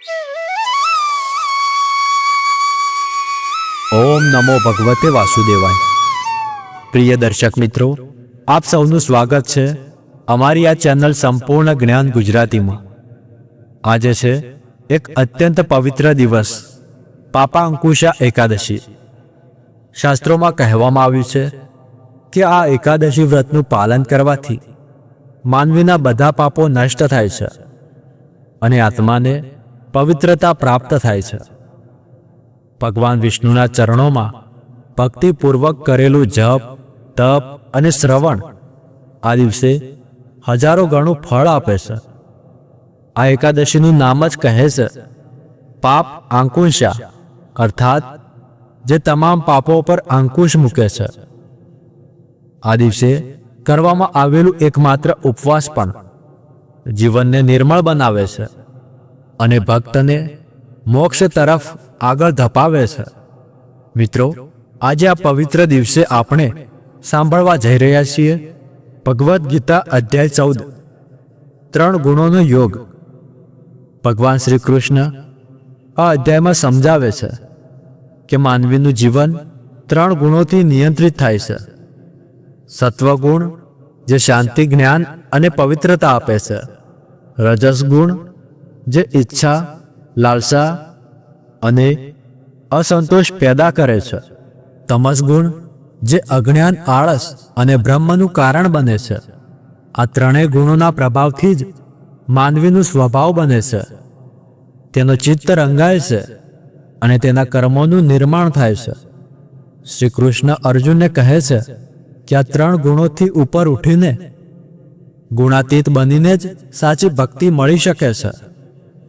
ઓમ નમો ભગવતે વાસુદેવાય। પ્રિય દર્શક મિત્રો, આપ સૌનું સ્વાગત છે અમારી આ ચેનલ સંપૂર્ણ જ્ઞાન ગુજરાતીમાં। આજે છે એક અત્યંત પવિત્ર દિવસ, પાપાંકુશા એકાદશી। શાસ્ત્રોમાં કહેવામાં આવ્યું છે કે આ એકાદશી વ્રતનું પાલન કરવાથી માનવીના બધા પાપો નષ્ટ થાય છે અને આત્માને પવિત્રતા પ્રાપ્ત થાય છે। ભગવાન વિષ્ણુના ચરણોમાં ભક્તિપૂર્વક કરેલું જપ, તપ અને શ્રવણ આ દિવસે હજારો ગણું ફળ આપે છે। આ એકાદશીનું નામ જ કહે છે પાપ આંકુશા, અર્થાત જે તમામ પાપો પર અંકુશ મૂકે છે। આ દિવસે કરવામાં આવેલું એકમાત્ર ઉપવાસ પણ જીવનને નિર્મળ બનાવે છે અને ભક્તને મોક્ષ તરફ આગળ ધપાવે છે। મિત્રો, આજે આ પવિત્ર દિવસે આપણે સાંભળવા જઈ રહ્યા છીએ ભગવદ્ ગીતા અધ્યાય 14, 3 ગુણોનો યોગ। ભગવાન શ્રી કૃષ્ણ આ અધ્યાયમાં સમજાવે છે કે માનવીનું જીવન 3 ગુણોથી નિયંત્રિત થાય છે। સત્વગુણ, જે શાંતિ, જ્ઞાન અને પવિત્રતા આપે છે; રજસ ગુણ, જે ઈચ્છા, લાલસા અને અસંતોષ પેદા કરે છે; તમસ ગુણ, જે અજ્ઞાન, આળસ અને બ્રહ્મનું કારણ બને છે। આ ત્રણેય ગુણોના પ્રભાવથી જ માનવીનું સ્વભાવ બને છે, તેનો ચિત્ત રંગાય છે અને તેના કર્મોનું નિર્માણ થાય છે। શ્રી કૃષ્ણ અર્જુનને કહે છે કે આ 3 ગુણોથી ઉપર ઉઠીને ગુણાતીત બનીને જ સાચી ભક્તિ મળી શકે છે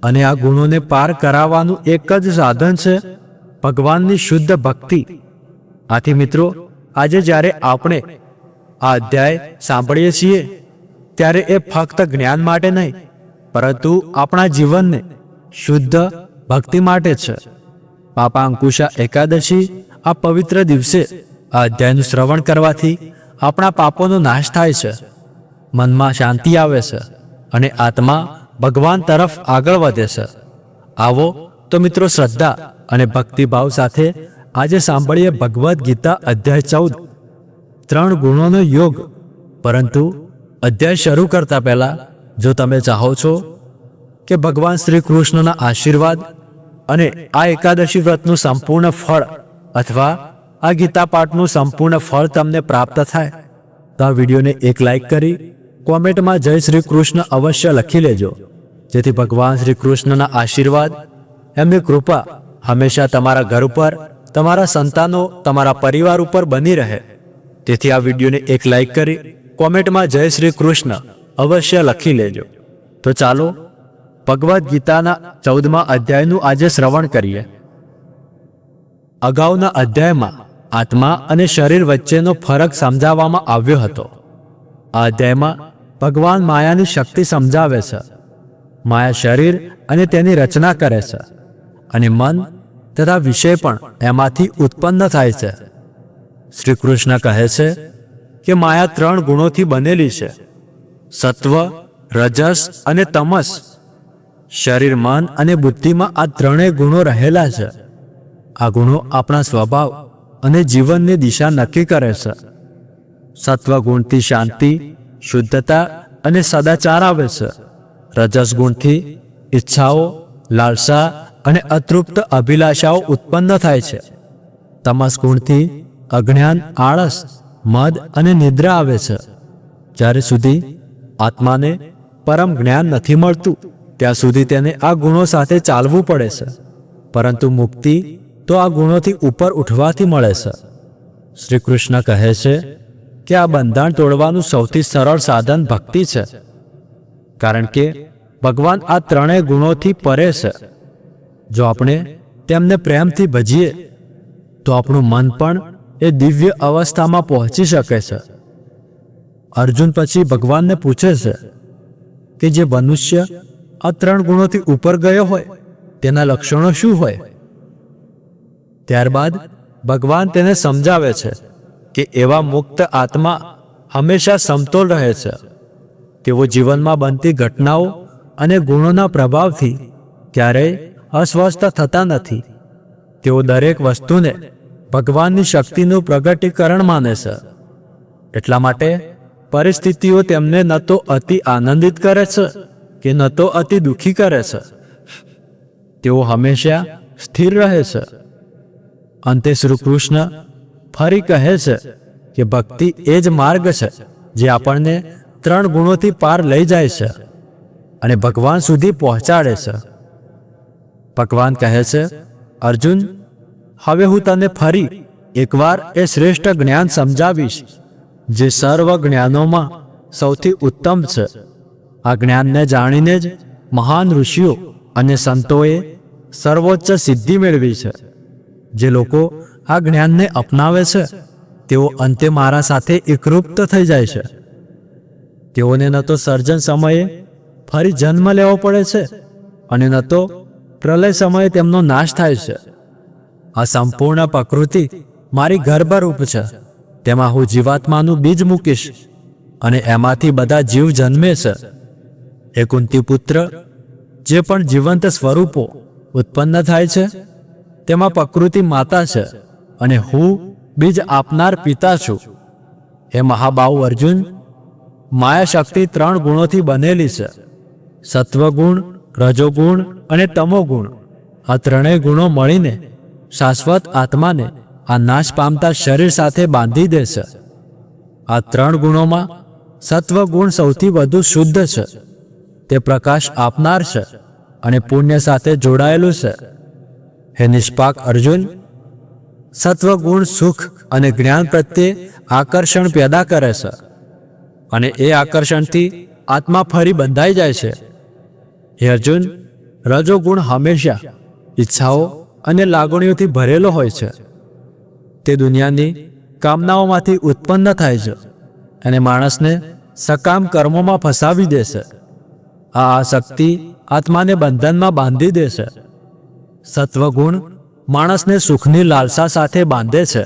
અને આ ગુણોને પાર કરાવવાનું એક જ સાધન છે ભગવાનની શુદ્ધ ભક્તિ। આથી મિત્રો, આજે જ્યારે આપણે આ અધ્યાય સાંભળીએ છીએ ત્યારે એ ફક્ત જ્ઞાન માટે નહીં, પરંતુ આપણા જીવનને શુદ્ધ ભક્તિ માટે છે। પાપાંકુશા એકાદશી આ પવિત્ર દિવસે આ અધ્યાયનું શ્રવણ કરવાથી આપણા પાપોનો નાશ થાય છે, મનમાં શાંતિ આવે છે અને આત્મા ભગવાન તરફ આગળ વધે છે। આવો તો મિત્રો, શ્રદ્ધા અને ભક્તિભાવ સાથે આજે સાંભળીએ ભગવદ્ ગીતા અધ્યાય 14, 3 ગુણોનો યોગ। પરંતુ અધ્યાય શરૂ કરતા પહેલા, જો તમે ચાહો છો કે ભગવાન શ્રી કૃષ્ણના આશીર્વાદ અને આ એકાદશી વ્રતનું સંપૂર્ણ ફળ અથવા આ ગીતા પાઠનું સંપૂર્ણ ફળ તમને પ્રાપ્ત થાય, તો આ વિડીયોને એક લાઈક કરી કોમેન્ટમાં જય શ્રી કૃષ્ણ અવશ્ય લખી લેજો, જેથી ભગવાન શ્રી કૃષ્ણના આશીર્વાદ, એમની કૃપા હંમેશા તમારા ઘર ઉપર, તમારા સંતાનો, તમારા પરિવાર ઉપર બની રહે। તેથી આ વિડીયોને એક લાઈક કરી કોમેન્ટમાં જય શ્રી કૃષ્ણ અવશ્ય લખી લેજો। તો ચાલો ભગવદ્ ગીતાના 14મા અધ્યાયનું આજે શ્રવણ કરીએ। અગાઉના અધ્યાયમાં આત્મા અને શરીર વચ્ચેનો ફરક સમજાવવામાં આવ્યો હતો। આ અધ્યાયમાં ભગવાન માયાની શક્તિ સમજાવે છે। માયા શરીર અને તેની રચના કરે છે અને મન તથા વિષય પણ એમાંથી ઉત્પન્ન થાય છે। શ્રી કૃષ્ણ કહે છે કે માયા 3 ગુણોથી બનેલી છે: સત્વ, રજસ અને તમસ। શરીર, મન અને બુદ્ધિમાં આ 3 ગુણો રહેલા છે। આ ગુણો આપણા સ્વભાવ અને જીવનની દિશા નક્કી કરે છે। સત્વ ગુણથી શાંતિ, શુદ્ધતા અને સદાચાર આવે છે। રજસ ગુણથી ઈચ્છાઓ, લાલસા અને અતૃપ્ત અભિલાષાઓ ઉત્પન્ન થાય છે। તમસ ગુણથી અજ્ઞાન, આળસ, મદ અને નિદ્રા આવે છે। જ્યાં સુધી આત્માને પરમ જ્ઞાન નથી મળતું ત્યાં સુધી તેને આ ગુણો સાથે ચાલવું પડે છે, પરંતુ મુક્તિ તો આ ગુણોથી ઉપર ઉઠવાથી મળે છે। શ્રી કૃષ્ણ કહે છે કે આ બંધાણ તોડવાનું સૌથી સરળ સાધન ભક્તિ છે, કારણ કે ભગવાન આ 3 ગુણોથી પરે છે। જો આપણે તેમને પ્રેમથી ભજીએ તો આપણું મન પણ એ દિવ્ય અવસ્થામાં પહોંચી શકે છે। અર્જુન પછી ભગવાનને પૂછે છે કે જે મનુષ્ય આ 3 ગુણોથી ઉપર ગયો હોય તેના લક્ષણો શું હોય? ત્યારબાદ ભગવાન તેને સમજાવે છે કે એવા મુક્ત આત્મા હંમેશા સમતોલ રહે છે। તેઓ જીવનમાં બનતી ઘટનાઓ અને ગુણોના પ્રભાવથી ક્યારેય અસ્વસ્થ થતા નથી. તેઓ દરેક વસ્તુને ભગવાનની શક્તિનું પ્રગટીકરણ માને છે. એટલા માટે પરિસ્થિતિઓ તેમને ન તો અતિ આનંદિત કરે છે કે ન તો અતિ દુઃખી કરે છે. તેઓ હંમેશા સ્થિર રહે છે. અંતે શ્રી કૃષ્ણ ફરી કહે છે કે ભક્તિ એ જ માર્ગ છે જે આપણને 3 ગુણોથી પાર લઈ જાય છે અને ભગવાન સુધી પહોંચાડે છે. ભગવાન કહે છે, અર્જુન, હવે હું તને ફરી એકવાર એ શ્રેષ્ઠ જ્ઞાન સમજાવીશ જે સર્વ જ્ઞાનોમાં સૌથી ઉત્તમ છે. આ જ્ઞાનને જાણીને જ મહાન ઋષિઓ અને સંતોએ સર્વોચ્ચ સિદ્ધિ મેળવી છે. જે લોકો આ જ્ઞાનને અપનાવે છે તેઓ અંતે મારા સાથે એકરૂપ થઈ જાય છે. તેઓને ન તો સર્જન સમયે ફરી જન્મ લેવો પડે છે અને ન તો પ્રલય સમયે તેમનો નાશ થાય છે. આ સંપૂર્ણ પ્રકૃતિ મારી ગર્ભરૂપ છે. તેમાં હું જીવાત્માનું બીજ મૂકીશ અને એમાંથી બધા જીવ જન્મે છે. એ કુંતી પુત્ર, જે પણ જીવંત સ્વરૂપો ઉત્પન્ન થાય છે તેમાં પ્રકૃતિ માતા છે અને હું બીજ આપનાર પિતા છું. હે મહાબાહુ અર્જુન, માયા શક્તિ 3 ગુણોથી બનેલી છે. સત્વગુણ, રજોગુણ અને તમોગુણ. આ 3 ગુણો મળીને શાશ્વત આત્માને આ નાશ પામતા શરીર સાથે બાંધી દે છે. આ 3 ગુણોમાં સત્વગુણ સૌથી વધુ શુદ્ધ છે. તે પ્રકાશ આપનાર છે અને પુણ્ય સાથે જોડાયેલું છે. હે નિષ્પાક અર્જુન, સત્વગુણ સુખ અને જ્ઞાન પ્રત્યે આકર્ષણ પેદા કરે છે અને એ આકર્ષણથી આત્મા ફરી બંધાઈ જાય છે. હે અર્જુન, રજોગુણ હંમેશા ઈચ્છાઓ અને લાગણીઓથી ભરેલો હોય છે. તે દુનિયાની કામનાઓમાંથી ઉત્પન્ન થાય છે અને માણસને સકામ કર્મોમાં ફસાવી દે છે. આ આસક્તિ આત્માને બંધનમાં બાંધી દે છે. સત્વગુણ માણસને સુખની લાલસા સાથે બાંધે છે.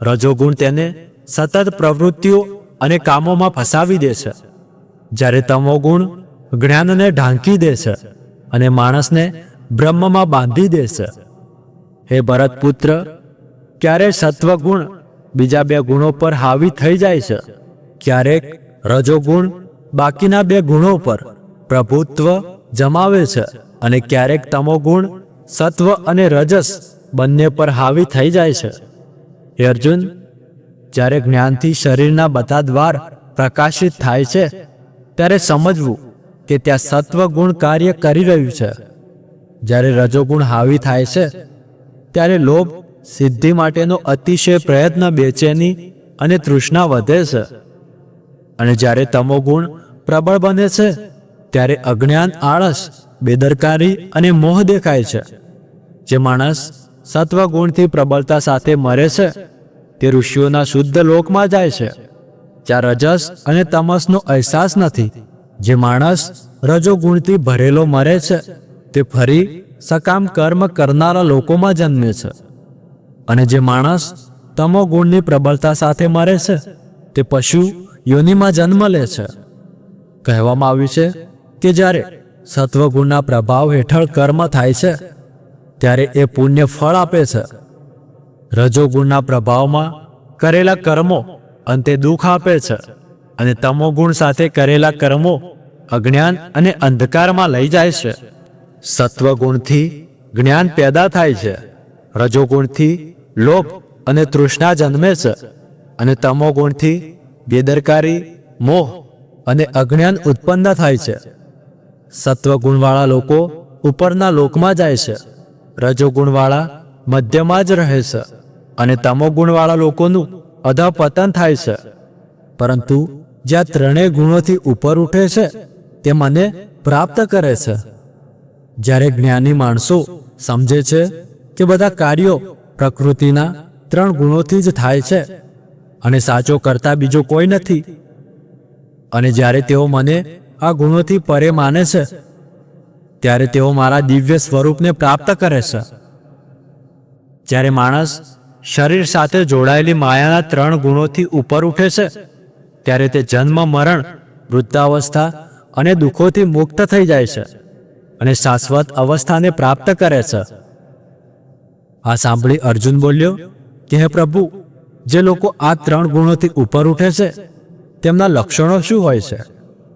રજોગુણ તેને સતત પ્રવૃત્તિઓ અને કામોમાં ફસાવી દે છે, જ્યારે તમોગુણ જ્ઞાનને ઢાંકી દે છે અને માણસને બ્રહ્મમાં બાંધી દે છે. હે ભરતપુત્ર, ક્યારેક સત્વગુણ બીજા 2 ગુણો પર હાવી થઈ જાય છે. ક્યારેક રજોગુણ બાકીના 2 ગુણો પર પ્રભુત્વ જમાવે છે અને ક્યારેક તમોગુણ સત્વ અને રજસ બંને પર હાવી થઈ જાય છે. હે અર્જુન, જ્યારે જ્ઞાનથી શરીરના બધા દ્વાર પ્રકાશિત થાય છે ત્યારે સમજવું કે ત્યાં સત્વગુણ કાર્ય કરી રહ્યું છે. જ્યારે રજોગુણ હાવી થાય છે ત્યારે લોભ, સિદ્ધિ માટેનો અતિશય પ્રયત્ન, બેચેની અને તૃષ્ણા વધે છે. અને જ્યારે તમોગુણ પ્રબળ બને છે ત્યારે અજ્ઞાન, આળસ, બેદરકારી અને મોહ દેખાય છે. જે માણસ સત્વગુણથી પ્રબળતા સાથે મરે છે તે ઋષિઓના શુદ્ધ લોકમાં જાય છે, જ્યાં રજસ અને તમસનો અહેસાસ નથી. જે માણસ રજોગુણથી ભરેલો મરે છે તે ફરી સકામ કર્મ કરનારા લોકોમાં જન્મે છે. અને જે માણસ તમોગુણની પ્રબળતા સાથે મરે છે તે પશુ યોનિમાં જન્મ લે છે. કહેવામાં આવ્યું છે કે જ્યારે સત્વગુણના પ્રભાવ હેઠળ કર્મ થાય છે ત્યારે એ પુણ્ય ફળ આપે છે. રજોગુણના પ્રભાવમાં કરેલા કર્મો અંતે દુઃખ આપે છે અને તમોગુણ સાથે કરેલા કર્મો અજ્ઞાન અને અંધકારમાં લઈ જાય છે. સત્વગુણથી જ્ઞાન પેદા થાય છે, રજોગુણથી લોભ અને તૃષ્ણા જન્મે છે અને તમોગુણથી બેદરકારી, મોહ અને અજ્ઞાન ઉત્પન્ન થાય છે. સત્વગુણવાળા લોકો ઉપરના લોકમાં જાય છે, રજોગુણવાળા મધ્યમાં જ રહે છે અને તમોગુણવાળા લોકોનું અધઃપતન થાય છે. પરંતુ જ્યાં 3 ગુણોથી ઉપર ઉઠે છે તે મને પ્રાપ્ત કરે છે. જ્યારે જ્ઞાની માણસો સમજે છે કે બધા કાર્યો પ્રકૃતિના 3 ગુણોથી જ થાય છે અને સાચો કરતા બીજો કોઈ નથી, અને જ્યારે તેઓ મને આ ગુણોથી પરે માને છે ત્યારે તેઓ મારા દિવ્ય સ્વરૂપને પ્રાપ્ત કરે છે. જ્યારે માણસ શરીર સાથે જોડાયેલી માયાના 3 ગુણોથી ઉપર ઉઠે છે ત્યારે તે જન્મ, મરણ, વૃદ્ધાવસ્થા અને દુઃખોથી મુક્ત થઈ જાય છે. અને શાશ્વત અવસ્થાને પ્રાપ્ત કરે છે. આ સાંભળી અર્જુન બોલ્યો કે હે પ્રભુ, જે લોકો આ 3 ગુણોથી ઉપર ઉઠે છે તેમના લક્ષણો શું હોય છે,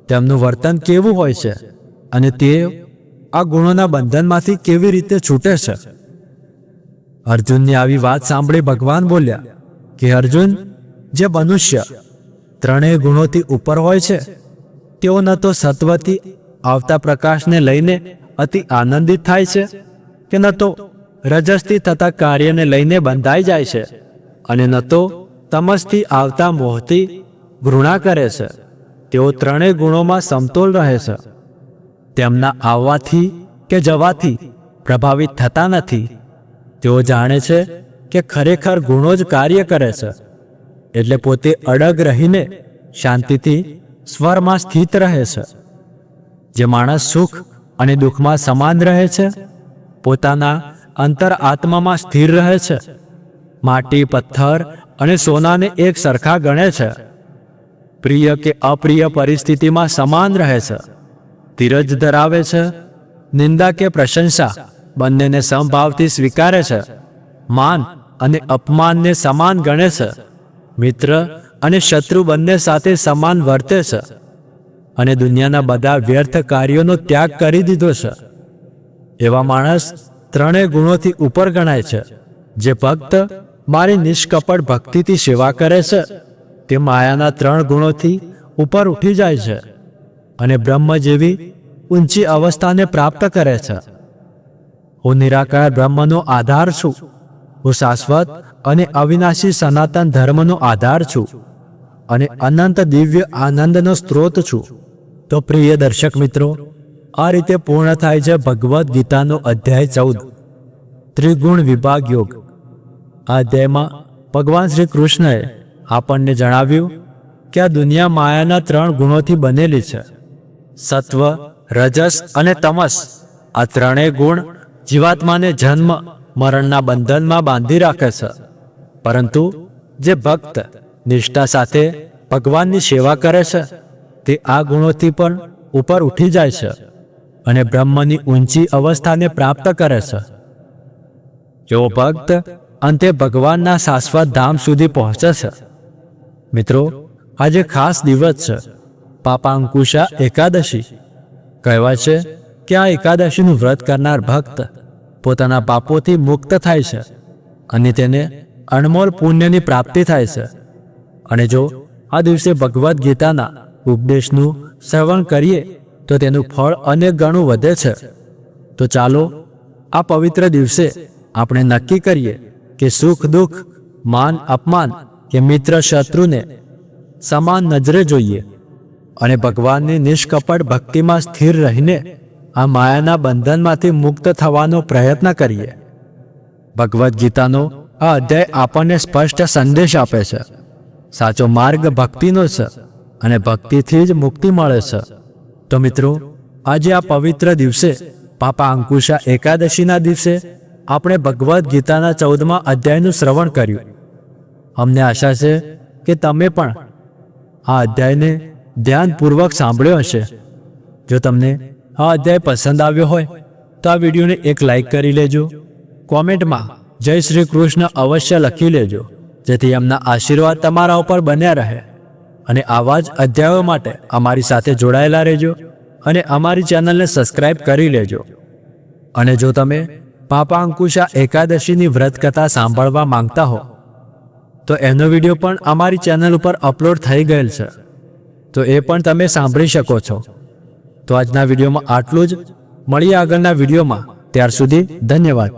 તેમનું વર્તન કેવું હોય છે અને તે આ ગુણોના બંધનમાંથી કેવી રીતે છૂટે છે? અર્જુનની આવી વાત સાંભળી ભગવાન બોલ્યા કે અર્જુન, જે મનુષ્ય 3 ગુણોથી ઉપર હોય છે તેઓ ન તો સત્વથી આવતા પ્રકાશને લઈને અતિ આનંદિત થાય છે કે ન તો રજસથી થતા કાર્યને લઈને બંધાઈ જાય છે અને ન તો તમસથી આવતા મોહથી ઘૃણા કરે છે. તેઓ 3 ગુણોમાં સમતોલ રહે છે. તેમના આવવાથી કે જવાથી પ્રભાવિત થતા નથી. તેઓ જાણે છે કે ખરેખર ગુણો જ કાર્ય કરે છે, એટલે પોતે અડગ રહીને શાંતિથી સ્વરમાં સ્થિત રહે છે. જે માણસ સુખ અને દુઃખમાં સમાન રહે છે, પોતાના અંતર આત્મામાં સ્થિર રહે છે, માટી, પથ્થર અને સોનાને એક સરખા ગણે છે, પ્રિય કે અપ્રિય પરિસ્થિતિમાં સમાન રહે છે, ધીરજ ધરાવે છે, નિંદા કે પ્રશંસા બંનેને સમભાવથી સ્વીકારે છે, માન અને અપમાનને સમાન ગણે છે, મિત્ર અને શત્રુ બંને સાથે સમાન વર્તે છે અને દુનિયાના બધા વ્યર્થ કાર્યોનો ત્યાગ કરી દીધો છે. એવા માણસ 3 ગુણોથી ઉપર ગણાય છે. જે ભક્ત મારી નિષ્કપટ ભક્તિથી સેવા કરે છે તે માયાના 3 ગુણોથી ઉપર ઉઠી જાય છે અને બ્રહ્મ જેવી ઊંચી અવસ્થાને પ્રાપ્ત કરે છે. હું નિરાકાર બ્રહ્મનો આધાર છું. હું શાશ્વત અને અવિનાશી સનાતન ધર્મનો આધાર છું અને અનંત દિવ્ય આનંદનો સ્ત્રોત છું. તો પ્રિય દર્શક મિત્રો, આ રીતે પૂર્ણ થાય છે ભગવદ્ ગીતાનો અધ્યાય 14, ત્રિગુણ વિભાગ યોગ. આ અધ્યાયમાં ભગવાન શ્રી કૃષ્ણએ આપણને જણાવ્યું કે આ દુનિયા માયાના 3 ગુણોથી બનેલી છે. સત્વ, રજસ અને તમસ. આ 3 ગુણ જીવાત્માને જન્મ મરણના બંધનમાં બાંધી રાખે છે. પરંતુ જે ભક્ત નિષ્ઠા સાથે ભગવાનની સેવા કરે છે તે આ ગુણોથી પણ ઉપર ઉઠી જાય છે અને બ્રહ્મની ઊંચી અવસ્થાને પ્રાપ્ત કરે છે. જેઓ ભક્ત અંતે ભગવાનના શાશ્વત ધામ સુધી પહોંચે છે. મિત્રો, આજે ખાસ દિવસ છે, પાપાંકુશા એકાદશી. કહેવાય છે કે આ એકાદશીનું વ્રત કરનાર ભક્ત પોતાના પાપોથી મુક્ત થાય છે અને તેને અણમોલ પુણ્યની પ્રાપ્તિ થાય છે. અને જો આ દિવસે ભગવદ્ ગીતાના ઉપદેશનું શ્રવણ કરીએ તો તેનું ફળ અનેક ગણું વધે છે. તો ચાલો આ પવિત્ર દિવસે આપણે નક્કી કરીએ કે સુખ દુઃખ, માન અપમાન કે મિત્ર શત્રુને સમાન નજરે જોઈએ અને ભગવાનની નિષ્કપટ ભક્તિમાં સ્થિર રહીને આ માયાના બંધનમાંથી મુક્ત થવાનો પ્રયત્ન કરીએ. ભગવદ્ ગીતાનો આ અધ્યાય આપણને સ્પષ્ટ સંદેશ આપે છે. સાચો માર્ગ ભક્તિનો છે અને ભક્તિથી જ મુક્તિ મળે છે. તો મિત્રો, આજે આ પવિત્ર દિવસે, પાપાંકુશા એકાદશીના દિવસે આપણે ભગવદ્ ગીતાના 14મા અધ્યાયનું શ્રવણ કર્યું. અમને આશા છે કે તમે પણ આ અધ્યાયને ધ્યાનપૂર્વક સાંભળ્યો હશે. જો તમને આ અધ્યાય પસંદ આવ્યો હોય તો આ વિડીયોને એક લાઈક કરી લેજો. કોમેન્ટમાં જય શ્રી કૃષ્ણ અવશ્ય લખી લેજો, જેથી એમના આશીર્વાદ તમારા ઉપર બન્યા રહે. અને આવા જ અધ્યાયો માટે અમારી સાથે જોડાયેલા રહેજો અને અમારી ચેનલને સબસ્ક્રાઇબ કરી લેજો. અને જો તમે પાપાંકુશા એકાદશીની વ્રત કથા સાંભળવા માંગતા હો તો એનો વિડીયો પણ અમારી ચેનલ ઉપર અપલોડ થઈ ગયેલ છે, તો એ પણ તમે સાંભળી શકો છો. તો આજના વિડીયોમાં આટલું જ. મળીએ આગળના વિડીયોમાં. ત્યાર સુધી ધન્યવાદ.